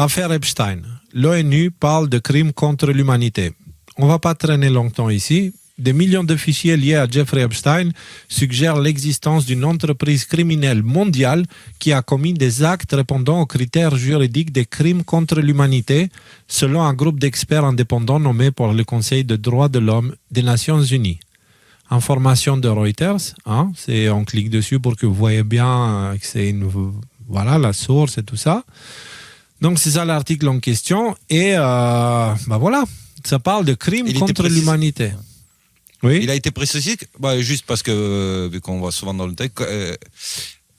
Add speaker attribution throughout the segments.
Speaker 1: affaire Epstein. L'ONU parle de crimes contre l'humanité. On ne va pas traîner longtemps ici. Des millions de fichiers liés à Jeffrey Epstein suggèrent l'existence d'une entreprise criminelle mondiale qui a commis des actes répondant aux critères juridiques des crimes contre l'humanité, selon un groupe d'experts indépendants nommé par le Conseil des droits de l'homme des Nations Unies. Information de Reuters, on clique dessus pour que vous voyez bien que c'est voilà la source et tout ça. Donc c'est ça l'article en question et voilà, ça parle de crimes contre l'humanité. Oui.
Speaker 2: Il a été précisé, juste parce que, vu qu'on voit souvent dans le texte,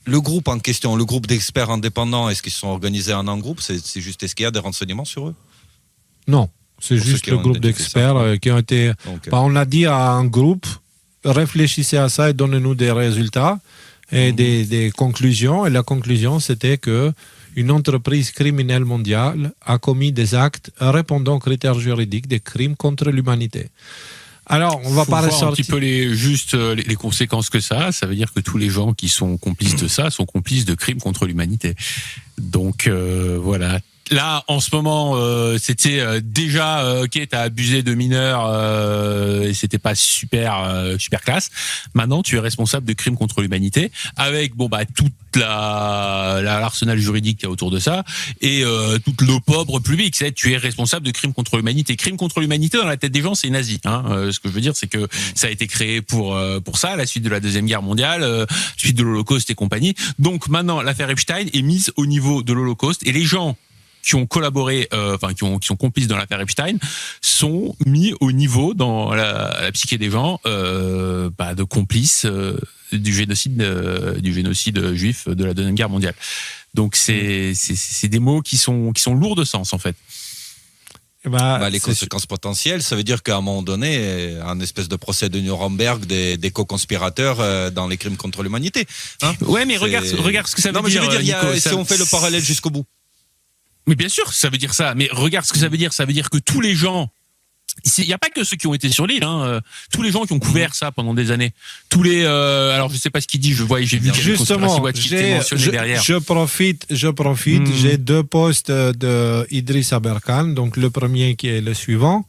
Speaker 2: le groupe en question, le groupe d'experts indépendants, est-ce qu'ils sont organisés en un groupe ? C'est juste, est-ce qu'il y a des renseignements sur eux ?
Speaker 1: Non, c'est pour juste le groupe d'experts qui ont été... on a dit à un groupe, réfléchissez à ça et donnez-nous des résultats et des conclusions. Et la conclusion, c'était que une entreprise criminelle mondiale a commis des actes répondant aux critères juridiques des crimes contre l'humanité. Alors, on va pas ressortir
Speaker 3: un petit peu les conséquences que ça a. Ça veut dire que tous les gens qui sont complices de ça sont complices de crimes contre l'humanité. Donc, voilà. Là, en ce moment, c'était déjà ok, t'as abusé de mineurs et c'était pas super classe. Maintenant, tu es responsable de crimes contre l'humanité avec toute l'arsenal juridique qu'il y a autour de ça et toute l'opprobre public. Tu es responsable de crimes contre l'humanité. Crimes contre l'humanité dans la tête des gens, c'est nazi. Ce que je veux dire, c'est que ça a été créé pour ça, à la suite de la Deuxième Guerre mondiale, suite de l'Holocauste et compagnie. Donc maintenant, l'affaire Epstein est mise au niveau de l'Holocauste et les gens qui ont collaboré, qui sont complices dans l'affaire Epstein, sont mis au niveau dans la psyché des gens de complices du génocide juif de la Deuxième Guerre mondiale. Donc c'est des mots qui sont lourds de sens en fait.
Speaker 2: Les conséquences potentielles, ça veut dire qu'à un moment donné, un espèce de procès de Nuremberg des co-conspirateurs dans les crimes contre l'humanité.
Speaker 3: Ouais, mais regarde ce que ça veut dire.
Speaker 2: Non, mais je veux dire, si on fait le parallèle jusqu'au bout.
Speaker 3: Mais bien sûr, ça veut dire ça. Mais regarde ce que ça veut dire. Ça veut dire que tous les gens, il n'y a pas que ceux qui ont été sur l'île, tous les gens qui ont couvert ça pendant des années. Tous les, alors je sais pas ce qu'il dit. J'ai vu
Speaker 1: justement, je profite. J'ai deux posts de Idriss Aberkan. Donc le premier qui est le suivant.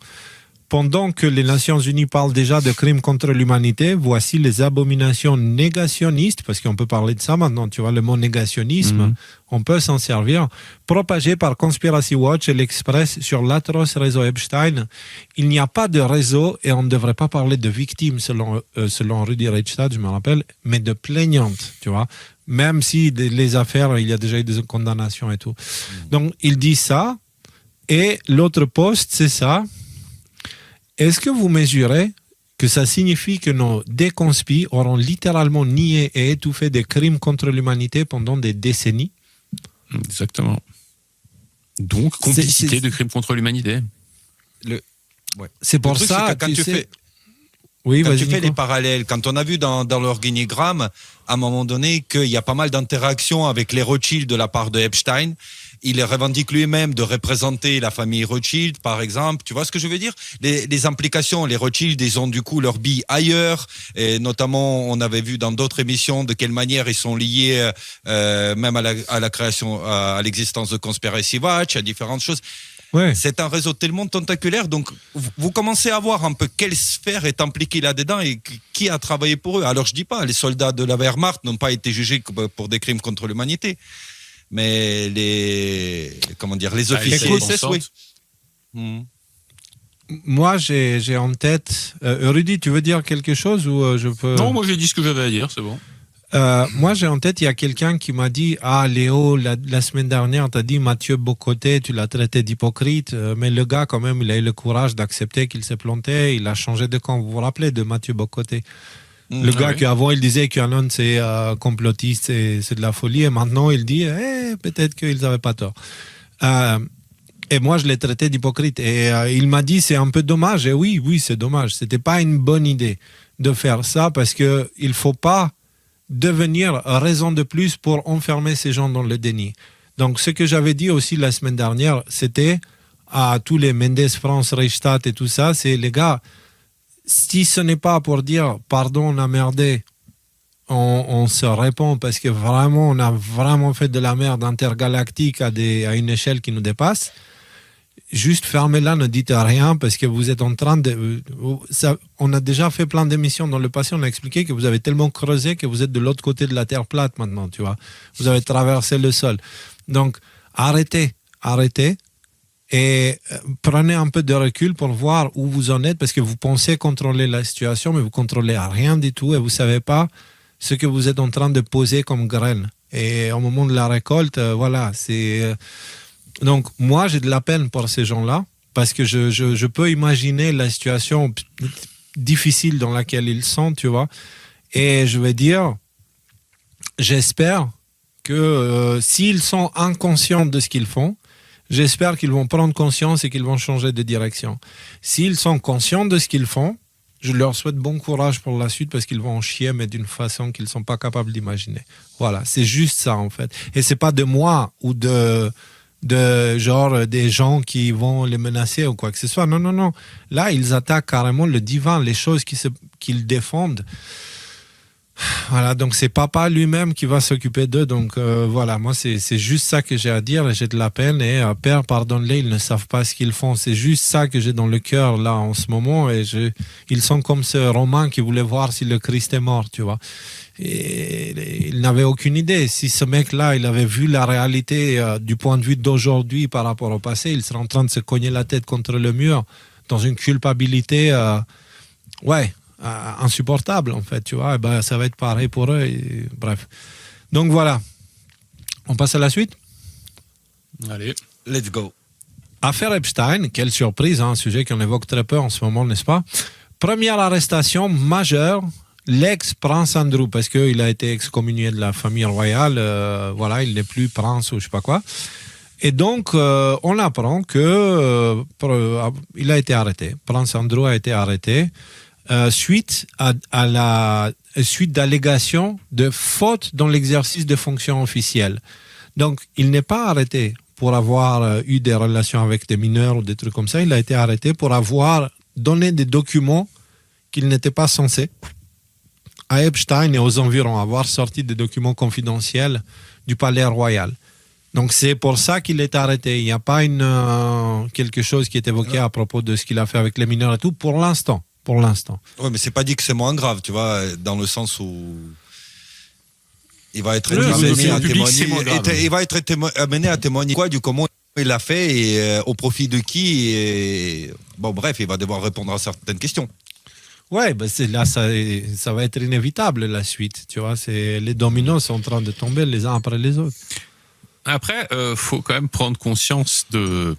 Speaker 1: Pendant que les Nations Unies parlent déjà de crimes contre l'humanité, voici les abominations négationnistes, parce qu'on peut parler de ça maintenant, tu vois, le mot négationnisme, on peut s'en servir, propagées par Conspiracy Watch et l'Express sur l'atroce réseau Epstein. Il n'y a pas de réseau, et on ne devrait pas parler de victimes, selon Rudi Reichstadt, je me rappelle, mais de plaignantes, tu vois. Même si les affaires, il y a déjà eu des condamnations et tout. Donc, il dit ça, et l'autre post, c'est ça. Est-ce que vous mesurez que ça signifie que nos déconspis auront littéralement nié et étouffé des crimes contre l'humanité pendant des décennies ?
Speaker 3: Exactement. Donc, complicité de crimes contre l'humanité.
Speaker 1: C'est pour ça
Speaker 2: que quand tu fais...
Speaker 1: Oui,
Speaker 2: quand tu fais les parallèles, quand on a vu dans l'organigramme, à un moment donné, qu'il y a pas mal d'interactions avec les Rothschild de la part de Epstein, il revendique lui-même de représenter la famille Rothschild, par exemple. Tu vois ce que je veux dire ? Les implications, les Rothschild, ils ont du coup leur bille ailleurs. Et notamment, on avait vu dans d'autres émissions de quelle manière ils sont liés même à la création, à l'existence de Conspiracy Watch, à différentes choses.
Speaker 1: Ouais.
Speaker 2: C'est un réseau tellement tentaculaire, donc vous commencez à voir un peu quelle sphère est impliquée là-dedans et qui a travaillé pour eux. Alors je dis pas, les soldats de la Wehrmacht n'ont pas été jugés pour des crimes contre l'humanité, mais les officiers SS, oui.
Speaker 1: Moi, j'ai en tête... Rudy, tu veux dire quelque chose ou je peux...
Speaker 3: Non, moi j'ai dit ce que j'avais à dire, c'est bon.
Speaker 1: Moi, j'ai en tête, il y a quelqu'un qui m'a dit « Ah, Léo, la semaine dernière, tu as dit Mathieu Bocoté, tu l'as traité d'hypocrite. Mais le gars, quand même, il a eu le courage d'accepter qu'il s'est planté. Il a changé de camp. Vous vous rappelez de Mathieu Bocoté ? Le gars qu'avant, il disait qu'Anon, c'est complotiste, c'est de la folie. Et maintenant, il dit peut-être qu'ils n'avaient pas tort. » Et moi, je l'ai traité d'hypocrite. Et il m'a dit « C'est un peu dommage. » Et oui, c'est dommage. Ce n'était pas une bonne idée de faire ça parce qu'il ne faut pas devenir raison de plus pour enfermer ces gens dans le déni. Donc, ce que j'avais dit aussi la semaine dernière, c'était à tous les Mendes, France, Reichstadt et tout ça, c'est les gars, si ce n'est pas pour dire « pardon, on a merdé », on se répond parce que vraiment, on a vraiment fait de la merde intergalactique à une échelle qui nous dépasse, juste fermez-la, ne dites rien parce que vous êtes en train de... on a déjà fait plein d'émissions dans le passé, on a expliqué que vous avez tellement creusé que vous êtes de l'autre côté de la Terre plate maintenant, tu vois. Vous avez traversé le sol. Donc, arrêtez et prenez un peu de recul pour voir où vous en êtes parce que vous pensez contrôler la situation, mais vous contrôlez rien du tout et vous savez pas ce que vous êtes en train de poser comme graine. Et au moment de la récolte, voilà, c'est... Donc, moi, j'ai de la peine pour ces gens-là parce que je peux imaginer la situation difficile dans laquelle ils sont, tu vois. Et je vais dire, j'espère que s'ils sont inconscients de ce qu'ils font, j'espère qu'ils vont prendre conscience et qu'ils vont changer de direction. S'ils sont conscients de ce qu'ils font, je leur souhaite bon courage pour la suite parce qu'ils vont en chier, mais d'une façon qu'ils ne sont pas capables d'imaginer. Voilà, c'est juste ça, en fait. Et c'est pas de moi ou de genre des gens qui vont les menacer ou quoi que ce soit. Non. Là, ils attaquent carrément le divin, les choses qu'ils défendent. Voilà, donc c'est papa lui-même qui va s'occuper d'eux. Donc voilà, moi c'est juste ça que j'ai à dire. J'ai de la peine et Père, pardonne-les, ils ne savent pas ce qu'ils font. C'est juste ça que j'ai dans le cœur là en ce moment. Et ils sont comme ce Romain qui voulait voir si le Christ est mort, tu vois. Et il n'avait aucune idée. Si ce mec-là, il avait vu la réalité du point de vue d'aujourd'hui par rapport au passé, il serait en train de se cogner la tête contre le mur dans une culpabilité, insupportable en fait, tu vois. Et ben, ça va être pareil pour eux. Et, bref. Donc voilà. On passe à la suite.
Speaker 3: Allez,
Speaker 2: let's go.
Speaker 1: Affaire Epstein, quelle surprise, un sujet qu'on évoque très peu en ce moment, n'est-ce pas? Première arrestation majeure. L'ex-prince Andrew, parce qu'il a été excommunié de la famille royale, voilà, il n'est plus prince ou je sais pas quoi. Et donc, on apprend que il a été arrêté. Prince Andrew a été arrêté suite d'allégations de faute dans l'exercice de fonctions officielles. Donc, il n'est pas arrêté pour avoir eu des relations avec des mineurs ou des trucs comme ça. Il a été arrêté pour avoir donné des documents qu'il n'était pas censé à Epstein et aux environs, avoir sorti des documents confidentiels du palais royal. Donc c'est pour ça qu'il est arrêté. Il n'y a pas quelque chose qui est évoqué à propos de ce qu'il a fait avec les mineurs et tout, pour l'instant.
Speaker 2: Oui, mais c'est pas dit que c'est moins grave, tu vois, dans le sens où il va être amené à témoigner quoi, du comment il l'a fait et au profit de qui. Et... Bon, bref, il va devoir répondre à certaines questions.
Speaker 1: Ouais, ben là, ça va être inévitable la suite. Tu vois, les dominos sont en train de tomber les uns après les autres.
Speaker 3: Après, faut quand même prendre conscience de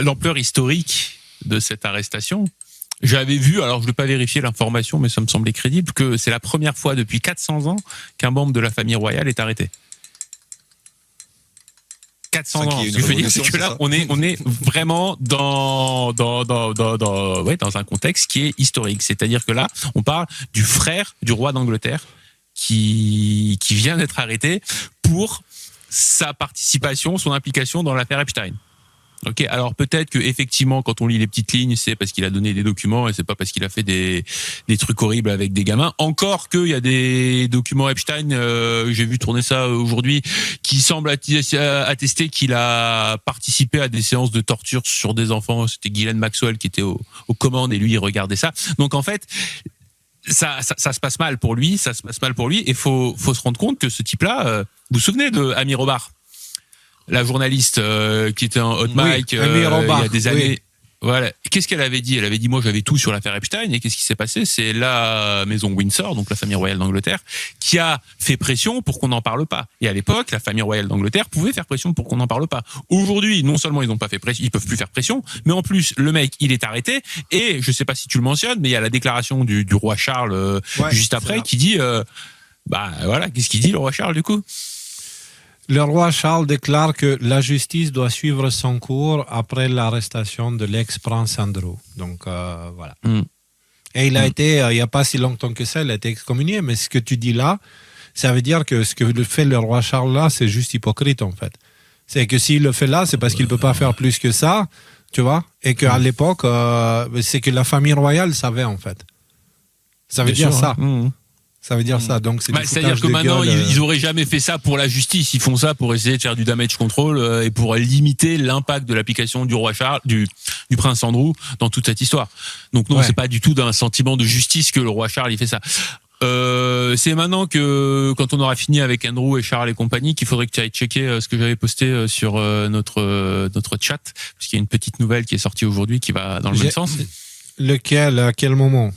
Speaker 3: l'ampleur historique de cette arrestation. J'avais vu, alors je ne vais pas vérifier l'information, mais ça me semblait crédible, que c'est la première fois depuis 400 ans qu'un membre de la famille royale est arrêté. 400 ans. Ce que je veux dire, c'est que là, on est vraiment dans un contexte qui est historique. C'est-à-dire que là, on parle du frère du roi d'Angleterre qui vient d'être arrêté pour sa participation, son implication dans l'affaire Epstein. Ok, alors peut-être que effectivement, quand on lit les petites lignes, c'est parce qu'il a donné des documents et c'est pas parce qu'il a fait des trucs horribles avec des gamins. Encore qu'il y a des documents Epstein, j'ai vu tourner ça aujourd'hui, qui semblent attester qu'il a participé à des séances de torture sur des enfants. C'était Ghislaine Maxwell qui était aux commandes et lui il regardait ça. Donc en fait, ça se passe mal pour lui, et faut se rendre compte que ce type-là, vous vous souvenez de Amy Robart, la journaliste qui était en hot mic il y a des années. Oui. Voilà. Qu'est-ce qu'elle avait dit? Elle avait dit, moi j'avais tout sur l'affaire Epstein, et qu'est-ce qui s'est passé? C'est la maison Windsor, donc la famille royale d'Angleterre, qui a fait pression pour qu'on n'en parle pas. Et à l'époque, la famille royale d'Angleterre pouvait faire pression pour qu'on n'en parle pas. Aujourd'hui, non seulement ils n'ont pas fait pression, ils peuvent plus faire pression, mais en plus, le mec, il est arrêté, et je sais pas si tu le mentionnes, mais il y a la déclaration du roi Charles juste après, qui dit, qu'est-ce qu'il dit le roi Charles du coup?
Speaker 1: Le roi Charles déclare que la justice doit suivre son cours après l'arrestation de l'ex-prince Andrew. Donc, voilà. Et il a été, il n'y a pas si longtemps que ça, il a été excommunié. Mais ce que tu dis là, ça veut dire que ce que fait le roi Charles là, c'est juste hypocrite, en fait. C'est que s'il le fait là, c'est parce qu'il ne peut pas faire plus que ça, tu vois. Et qu'à l'époque, c'est que la famille royale savait, en fait. Ça veut dire ça. Ça veut dire ça. Donc,
Speaker 3: c'est-à-dire que maintenant, ils auraient jamais fait ça pour la justice. Ils font ça pour essayer de faire du damage control et pour limiter l'impact de l'application du roi Charles, du prince Andrew dans toute cette histoire. Donc non, c'est pas du tout d'un sentiment de justice que le roi Charles il fait ça. C'est maintenant que quand on aura fini avec Andrew et Charles et compagnie qu'il faudrait que tu ailles checker ce que j'avais posté sur notre chat, parce qu'il y a une petite nouvelle qui est sortie aujourd'hui qui va dans le même sens.
Speaker 1: Lequel, à quel moment?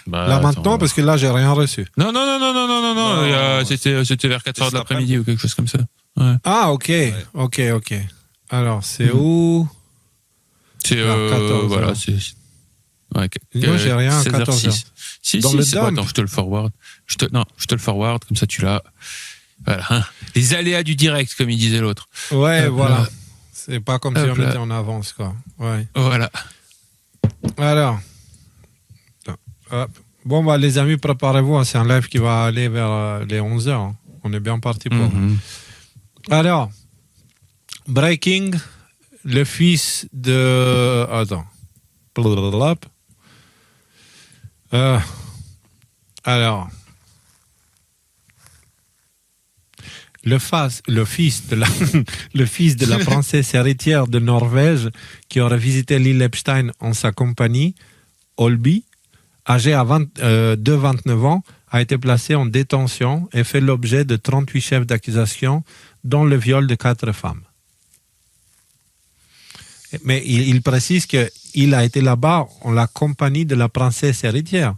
Speaker 1: Là maintenant, parce que là j'ai rien reçu.
Speaker 3: Non. C'était vers 4h de l'après-midi ou quelque chose comme ça. Ouais.
Speaker 1: Ah ok. Alors c'est où?
Speaker 3: C'est 14h. Voilà, c'est.
Speaker 1: Ouais, moi j'ai rien à 14h.
Speaker 3: Si, attends, je te le forward. Je te le forward, comme ça tu l'as. Voilà. Hein. Les aléas du direct, comme il disait l'autre.
Speaker 1: Ouais, voilà. C'est pas comme si on était en avance, quoi. Ouais.
Speaker 3: Voilà.
Speaker 1: Alors. Bon, bah, les amis, préparez-vous. Hein, c'est un live qui va aller vers les 11h. Hein. On est bien parti pour. Alors, Breaking, le fils de. Attends. Alors. Le fils de la princesse héritière de Norvège qui aurait visité l'île Epstein en sa compagnie, Olby, âgé de 29 ans, a été placé en détention et fait l'objet de 38 chefs d'accusation, dont le viol de 4 femmes. Mais il précise qu'il a été là-bas en la compagnie de la princesse héritière.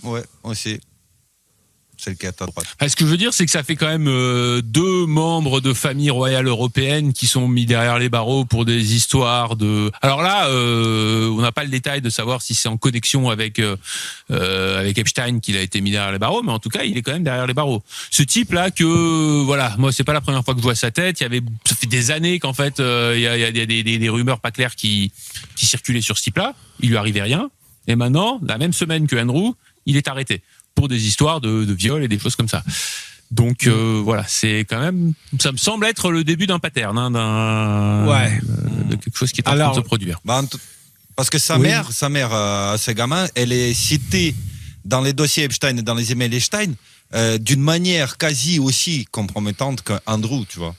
Speaker 2: Ouais, aussi. C'est le cas à droite.
Speaker 3: Ce que je veux dire, c'est que ça fait quand même 2 membres de famille royale européenne qui sont mis derrière les barreaux pour des histoires de. Alors là, on n'a pas le détail de savoir si c'est en connexion avec Epstein qu'il a été mis derrière les barreaux, mais en tout cas, il est quand même derrière les barreaux. Ce type-là, voilà, moi, c'est pas la première fois que je vois sa tête. Ça fait des années qu'en fait, il y a des rumeurs pas claires qui circulaient sur ce type-là. Il lui arrivait rien, et maintenant, la même semaine que Andrew, il est arrêté pour des histoires de viol et des choses comme ça. Donc voilà, c'est quand même, ça me semble être le début d'un pattern, de quelque chose qui est en train de se produire.
Speaker 2: Parce que sa mère, ce gamin, elle est citée dans les dossiers Epstein et dans les emails Epstein d'une manière quasi aussi compromettante qu'Andrew, tu vois.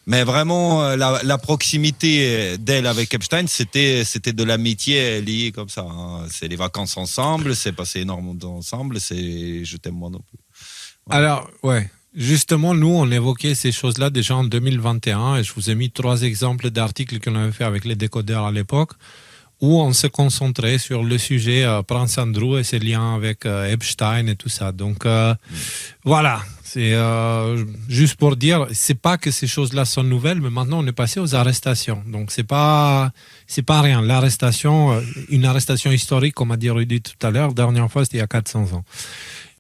Speaker 2: Mais vraiment, la proximité d'elle avec Epstein, c'était de l'amitié liée comme ça. Hein. C'est les vacances ensemble, c'est passé énormément de temps ensemble, c'est je t'aime moi non plus. Ouais.
Speaker 1: Alors, justement, nous, on évoquait ces choses-là déjà en 2021 et je vous ai mis 3 exemples d'articles qu'on avait fait avec les décodeurs à l'époque où on se concentrait sur le sujet Prince Andrew et ses liens avec Epstein et tout ça. Donc, voilà. C'est juste pour dire, c'est pas que ces choses-là sont nouvelles, mais maintenant on est passé aux arrestations. Donc c'est pas rien. L'arrestation, une arrestation historique, comme a dit Rudy tout à l'heure, dernière fois c'était il y a 400 ans.